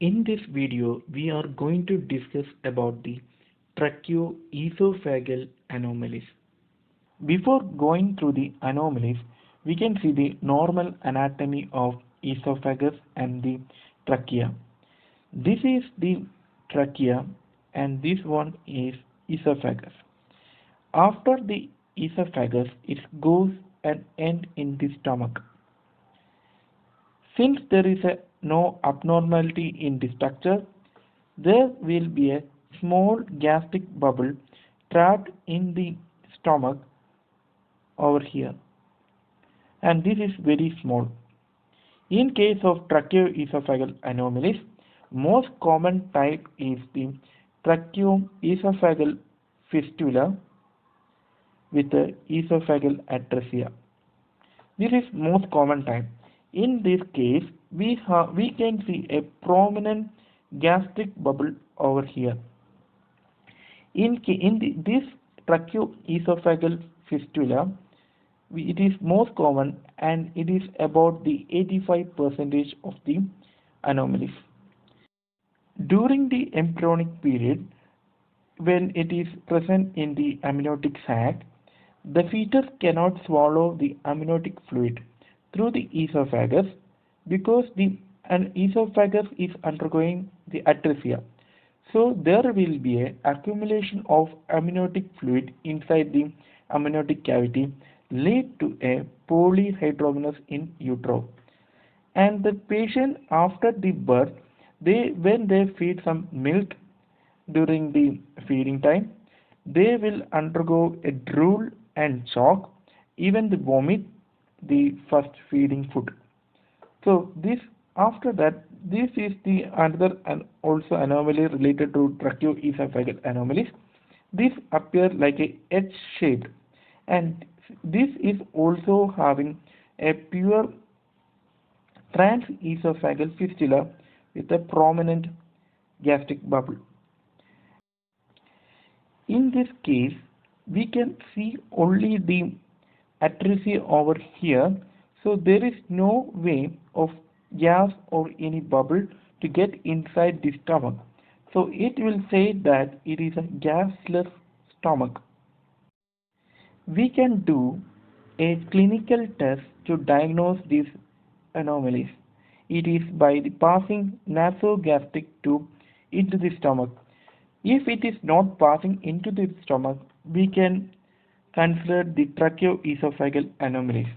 In this video, we are going to discuss about the tracheoesophageal anomalies. Before going through the anomalies, we can see the normal anatomy of esophagus and the trachea. This is the trachea and this one is esophagus. After the esophagus, it goes and ends in the stomach. Since there is no abnormality in the structure, there will be a small gastric bubble trapped in the stomach over here, and this is very small. In case of tracheoesophageal anomalies, most common type is the tracheoesophageal fistula with the esophageal atresia. This is most common type. In this case, we can see a prominent gastric bubble over here. This tracheoesophageal fistula, it is most common and it is about the 85% of the anomalies. During the embryonic period, when it is present in the amniotic sac, the fetus cannot swallow the amniotic fluid through the esophagus because the esophagus is undergoing the atresia. So there will be an accumulation of amniotic fluid inside the amniotic cavity, lead to a polyhydramnios in utero. And the patient after the birth, when they feed some milk during the feeding time, they will undergo a drool and shock, even the vomit the first feeding food. So this after that, this is the another and also anomaly related to tracheoesophageal anomalies. This appear like a H shaped, and this is also having a pure transesophageal fistula with a prominent gastric bubble. In this case, we can see only the atresia over here, so there is no way of gas or any bubble to get inside the stomach. So it will say that it is a gasless stomach. We can do a clinical test to diagnose these anomalies. It is by the passing nasogastric tube into the stomach. If it is not passing into the stomach, we can consider the tracheoesophageal anomalies.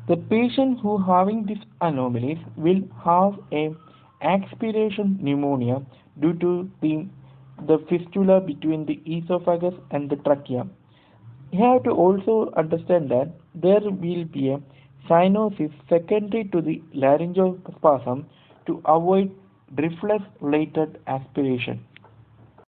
The patient who having these anomalies will have a aspiration pneumonia due to the fistula between the esophagus and the trachea. You have to also understand that there will be a cyanosis secondary to the laryngospasm to avoid reflex-related aspiration.